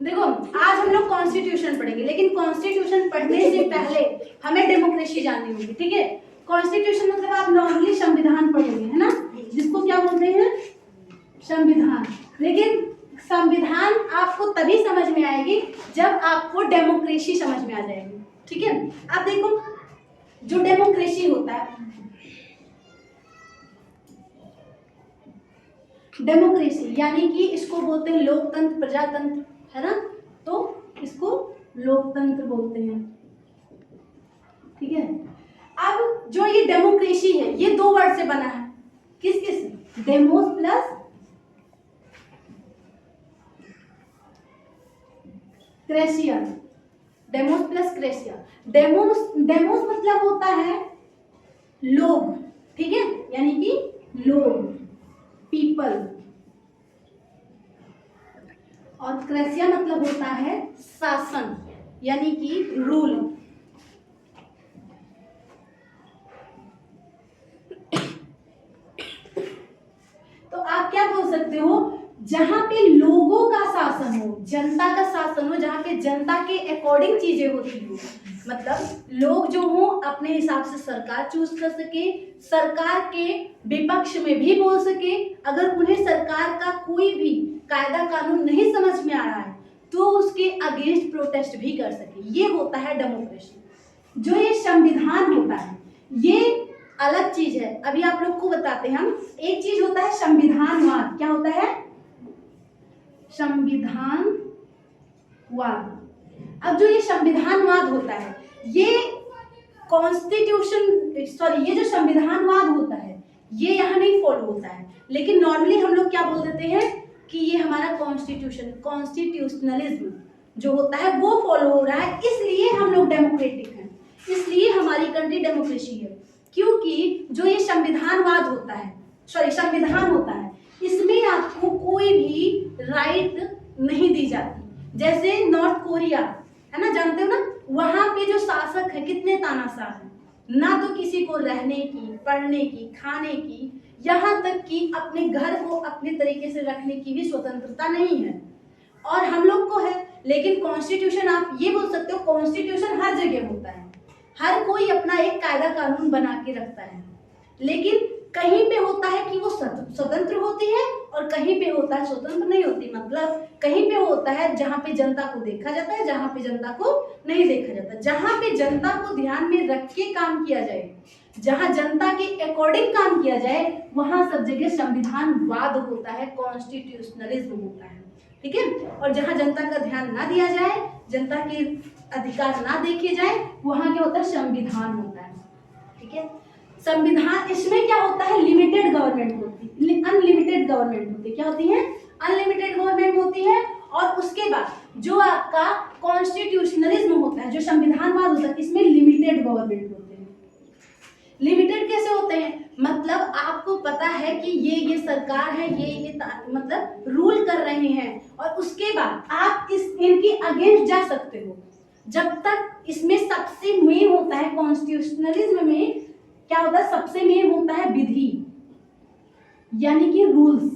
देखो आज हम लोग कॉन्स्टिट्यूशन पढ़ेंगे, लेकिन कॉन्स्टिट्यूशन पढ़ने से पहले हमें डेमोक्रेसी जाननी होगी, ठीक है। कॉन्स्टिट्यूशन मतलब आप नॉर्मली संविधान पढ़ेंगे, है ना, जिसको क्या बोलते हैं, संविधान। लेकिन संविधान आपको तभी समझ में आएगी जब आपको डेमोक्रेसी समझ में आ जाएगी, ठीक है। आप देखो जो डेमोक्रेसी होता है, डेमोक्रेसी यानी कि इसको बोलते हैं लोकतंत्र, प्रजातंत्र, है ना, तो इसको लोकतंत्र बोलते हैं, ठीक है। अब जो ये डेमोक्रेसी है ये दो वर्ड से बना है, किस किस, demos plus kratia, demos plus kratia. Demos demos मतलब होता है लोग, ठीक है, यानी कि लोग, पीपल, और क्रेसिया मतलब होता है शासन यानी कि रूल। तो आप क्या बोल सकते हो, जहां पे लोगों का शासन हो, जनता का शासन हो, जहां पे जनता के अकॉर्डिंग चीजें होती हो, मतलब लोग जो हो अपने हिसाब से सरकार चूज कर सके, सरकार के विपक्ष में भी बोल सके, अगर उन्हें सरकार का कोई भी कायदा कानून नहीं समझ में आ रहा है तो उसके अगेंस्ट प्रोटेस्ट भी कर सके, ये होता है डेमोक्रेसी। जो ये संविधान होता है ये अलग चीज है, अभी आप लोग को बताते हैं हम। एक चीज होता है संविधानवाद, क्या होता है, संविधानवाद। अब जो ये संविधानवाद होता है ये कॉन्स्टिट्यूशन, सॉरी, ये जो संविधानवाद होता है ये यहाँ नहीं फॉलो होता है, लेकिन नॉर्मली हम लोग क्या बोल देते हैं कि ये हमारा कॉन्स्टिट्यूशन, कॉन्स्टिट्यूशनलिज्म जो होता है वो फॉलो हो रहा है, इसलिए हम लोग डेमोक्रेटिक हैं, इसलिए हमारी कंट्री डेमोक्रेसी है। क्योंकि जो ये संविधानवाद होता है, सॉरी संविधान होता है, इसमें आपको कोई भी राइट नहीं दी जाती। जैसे नॉर्थ कोरिया है ना, जानते हो ना, वहां पे जो शासक है कितने तानाशाह हैं, ना तो किसी को रहने की, पढ़ने की, खाने की, यहाँ तक कि अपने घर को अपने तरीके से रखने की भी स्वतंत्रता नहीं है, और हम लोग को है। लेकिन कॉन्स्टिट्यूशन, आप ये बोल सकते हो कॉन्स्टिट्यूशन हर जगह होता है, हर कोई अपना एक कायदा कानून बना के रखता है, लेकिन कहीं पे होता है कि वो स्वतंत्र होती है और कहीं पे होता है स्वतंत्र नहीं होती। मतलब कहीं पे होता है जहाँ पे जनता को देखा जाता है, जहाँ पे जनता को नहीं देखा जाता। जहाँ पे जनता को ध्यान में रख के काम किया जाए, जहाँ जनता के अकॉर्डिंग काम किया जाए, वहाँ सब जगह संविधानवाद होता है, कॉन्स्टिट्यूशनलिज्म होता है, ठीक है। और जहाँ जनता का ध्यान ना दिया जाए, जनता के अधिकार ना देखे जाए, वहाँ क्या होता है, संविधान होता है, ठीक है। संविधान, इसमें क्या होता है, लिमिटेड गवर्नमेंट होती है, अनलिमिटेड गवर्नमेंट होती है, क्या होती है, अनलिमिटेड गवर्नमेंट होती है। और उसके बाद जो आपका कॉन्स्टिट्यूशनलिज्म होता है, जो संविधानवाद होता है, इसमें लिमिटेड गवर्नमेंट होते हैं। लिमिटेड कैसे होते हैं, मतलब आपको पता है कि ये सरकार है, ये मतलब रूल कर रहे हैं, और उसके बाद आप इनके अगेंस्ट जा सकते हो, जब तक इसमें सबसे मेन होता है कॉन्स्टिट्यूशनलिज्म में, क्या होता है, सबसे मेन होता है विधि, यानी कि रूल्स।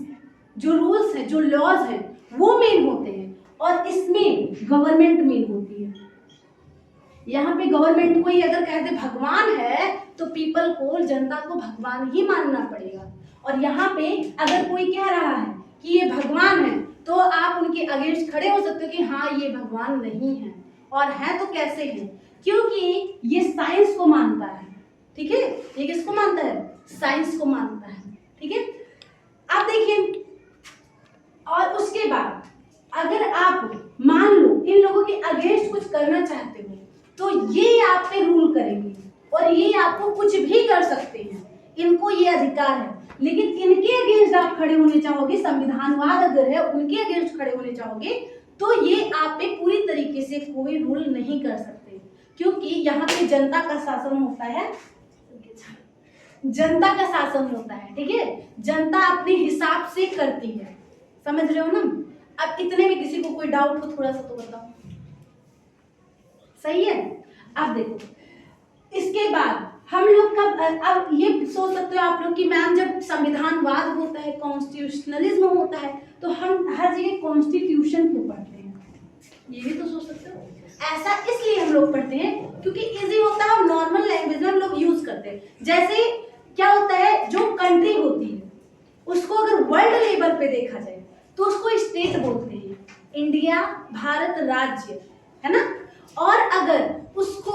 जो रूल्स है, जो लॉज है, वो मेन होते हैं, और इसमें गवर्नमेंट मेन होती है। यहाँ पे गवर्नमेंट को ही अगर कहते भगवान है तो पीपल को, जनता को भगवान ही मानना पड़ेगा। और यहाँ पे अगर कोई कह रहा है कि ये भगवान है तो आप उनके अगेंस्ट खड़े हो सकते हो कि हाँ ये भगवान नहीं है, और है तो कैसे है, क्योंकि ये साइंस को मानता है, ठीक है। ये किसको मानता है, साइंस को मानता है, ठीक है। अब देखिए, और उसके बाद अगर आप मान लो इन लोगों के अगेंस्ट कुछ करना चाहते हो तो ये आप पे रूल करेंगे, और ये आपको कुछ भी कर सकते हैं, इनको ये अधिकार है। लेकिन इनके अगेंस्ट आप खड़े होने चाहोगे, संविधानवाद अगर है उनके अगेंस्ट खड़े होने चाहोगे, तो ये आप पे पूरी तरीके से कोई रूल नहीं कर सकते, क्योंकि यहाँ पे जनता का शासन होता है, जनता का शासन होता है, ठीक है। जनता अपने हिसाब से करती है, समझ रहे हो ना। अब इतने में किसी को कोई डाउट हो थोड़ा सा तो बताओ, सही है। अब देखो, इसके बाद हम लोग का, अब ये सोच सकते हो आप लोग कि मैम जब संविधानवाद होता है, कॉन्स्टिट्यूशनलिज्म होता है, तो हम हर जगह कॉन्स्टिट्यूशन क्यों पढ़ते हैं, ये भी तो सोच सकते हो। ऐसा इसलिए हम लोग पढ़ते हैं क्योंकि इजी होता है, हम नॉर्मल लैंग्वेज में हम लोग यूज करते हैं। जैसे क्या होता है, जो कंट्री होती है उसको अगर वर्ल्ड लेवल पे देखा जाए तो उसको स्टेट बोलते हैं। इंडिया, भारत राज्य, है ना। और अगर उसको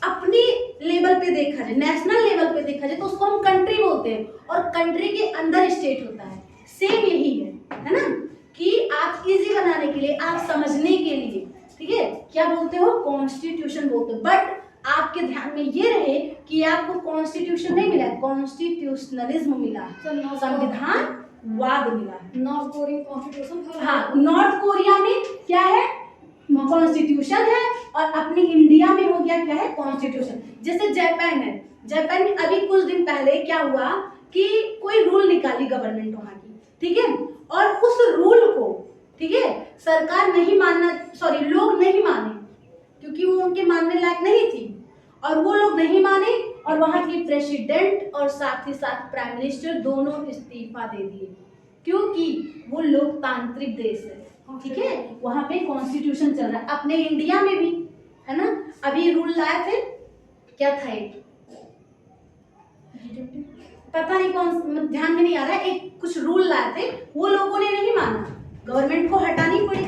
अपनी लेवल पे देखा जाए, नेशनल लेवल पे देखा जाए, तो उसको हम कंट्री बोलते हैं। और कंट्री के अंदर स्टेट होता है। सेम यही है ना, कि आप इजी बनाने के लिए, आप समझने के लिए, ठीक है, क्या बोलते हो, कॉन्स्टिट्यूशन बोलते हो। बट आपके ध्यान में ये रहे कि आपको कॉन्स्टिट्यूशन नहीं मिला, कॉन्स्टिट्यूशनलिज्म मिला, संविधानवाद मिला। नॉर्थ कोरियन कॉन्स्टिट्यूशन, हाँ, नॉर्थ कोरिया में क्या है, कॉन्स्टिट्यूशन है, और अपनी इंडिया में हो गया क्या है, कॉन्स्टिट्यूशन। जैसे जापान है, जापान में अभी कुछ दिन पहले क्या हुआ कि कोई रूल निकाली गवर्नमेंट वहां की, ठीक है, और उस रूल को, ठीक है, सरकार नहीं मानना, सॉरी, लोग नहीं माने क्योंकि वो उनके मानने लायक नहीं थी, और वो लोग नहीं माने, और वहां की प्रेसिडेंट और साथ ही साथ प्राइम मिनिस्टर दोनों इस्तीफा दे दिए, क्योंकि वो लोकतांत्रिक देश है, ठीक है, वहां पे कॉन्स्टिट्यूशन चल रहा है। अपने इंडिया में भी, है ना, अभी रूल लाए थे, क्या था एक, पता नहीं कौन, ध्यान में नहीं आ रहा है, एक कुछ रूल लाए थे, वो लोगों ने नहीं माना, गवर्नमेंट को हटानी पड़ी,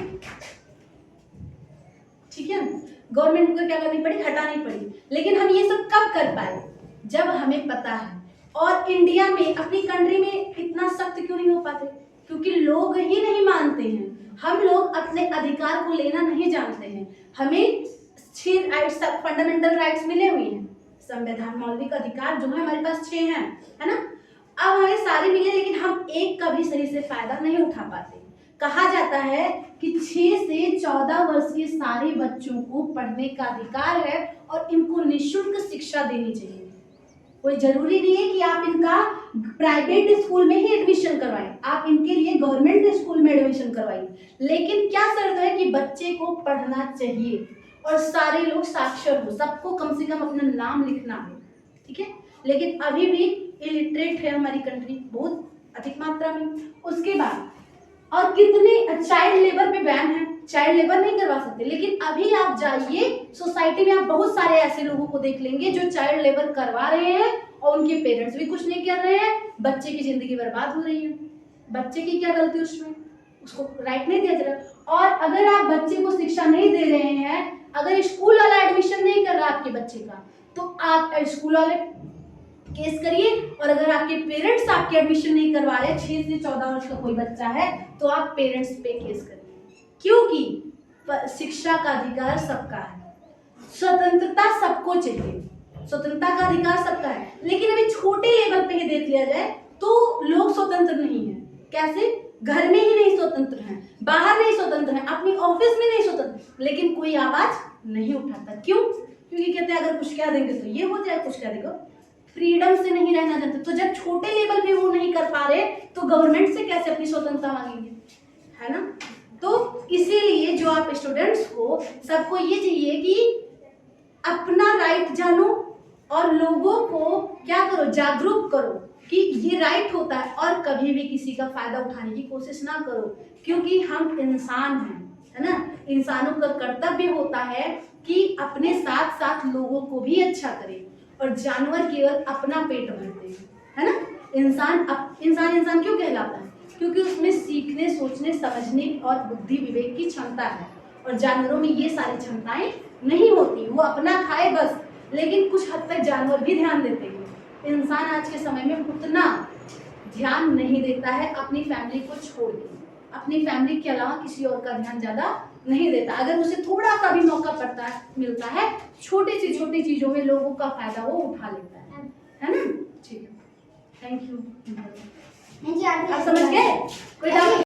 ठीक है, गवर्नमेंट को क्या करनी पड़ी, हटानी पड़ी। लेकिन हम ये सब कब कर पाए, जब हमें पता है। और इंडिया में, अपनी कंट्री में इतना सख्त क्यों नहीं हो पाते, क्योंकि लोग ही नहीं मानते हैं। हम लोग अपने अधिकार को लेना नहीं जानते हैं। हमें 6 राइट्स, फंडामेंटल राइट्स मिले हुए हैं, संविधान, मौलिक अधिकार जो है हमारे पास 6 हैं, है ना। अब हमें सारे मिले, लेकिन हम एक का भी सही से फायदा नहीं उठा पाते। कहा जाता है कि 6 से 14 वर्ष के सारे बच्चों को पढ़ने का अधिकार है और इनको निःशुल्क शिक्षा देनी चाहिए। कोई जरूरी नहीं है कि आप इनका प्राइवेट स्कूल में ही एडमिशन करवाएं, आप इनके लिए गवर्नमेंट स्कूल में एडमिशन करवाइए, लेकिन क्या शर्त है कि बच्चे को पढ़ना चाहिए और सारे लोग साक्षर हो, सबको कम से कम अपना नाम लिखना है, ठीक है। लेकिन अभी भी इलिटरेट है हमारी कंट्री, बहुत अधिक मात्रा में। उसके बाद और कितने चाइल्ड लेबर पे बैन है, चाइल्ड लेबर नहीं करवा सकते, लेकिन अभी आप जाइए सोसाइटी में, आप बहुत सारे ऐसे लोगों को देख लेंगे जो चाइल्ड लेबर करवा रहे हैं और उनके पेरेंट्स भी कुछ नहीं कर रहे हैं, बच्चे की जिंदगी बर्बाद हो रही है। बच्चे की क्या गलती उसमें, उसको राइट नहीं दिया जा रहा। और अगर आप बच्चे को शिक्षा नहीं दे रहे हैं, अगर स्कूल वाला एडमिशन नहीं कर रहा आपके बच्चे का, तो आप स्कूल वाले केस करिए, और अगर आपके पेरेंट्स आपके एडमिशन नहीं करवा रहे, 6 से 14 वर्ष का कोई बच्चा है, तो आप पेरेंट्स पे केस करिए, क्योंकि शिक्षा का अधिकार सबका है, स्वतंत्रता सबको चाहिए, स्वतंत्रता का अधिकार सबका है। लेकिन अभी छोटे लेवल पे ही देख लिया जाए तो लोग स्वतंत्र नहीं है। कैसे, घर में ही नहीं स्वतंत्र हैं, बाहर नहीं स्वतंत्र हैं, अपनी ऑफिस में नहीं स्वतंत्र, लेकिन कोई आवाज नहीं उठाता। क्यों, क्योंकि कहते हैं अगर कुछ कह देंगे तो ये हो जाए, कुछ कह देगा, फ्रीडम से नहीं रहना चाहते। तो जब छोटे लेवल पे वो नहीं कर पा रहे, तो गवर्नमेंट से कैसे अपनी स्वतंत्रता मांगेंगे, है ना। तो इसीलिए जो आप स्टूडेंट्स हो, सबको ये चाहिए कि अपना राइट जानो और लोगों को क्या करो, जागरूक करो कि ये राइट होता है, और कभी भी किसी का फायदा उठाने की कोशिश ना करो, क्योंकि हम इंसान हैं, है ना। इंसानों का कर्तव्य होता है कि अपने साथ साथ लोगों को भी अच्छा करें, और जानवर केवल अपना पेट भरते हैं, है ना। इंसान क्यों कहलाता है, क्योंकि उसमें सीखने, सोचने, समझने और बुद्धि विवेक की क्षमता है, और जानवरों में ये सारी क्षमताएं नहीं होती, वो अपना खाए बस। लेकिन कुछ हद तक जानवर भी ध्यान देते हैं, इंसान आज के समय में उतना ध्यान नहीं देता है, अपनी फैमिली को छोड़ के, अपनी फैमिली के अलावा किसी और का ध्यान ज्यादा नहीं देता। अगर उसे थोड़ा सा भी मौका पड़ता है, मिलता है, छोटी सी छोटी चीजों में लोगों का फायदा वो उठा लेता है ना। ठीक है, थैंक यू। आप समझ गए, कोई डाउट?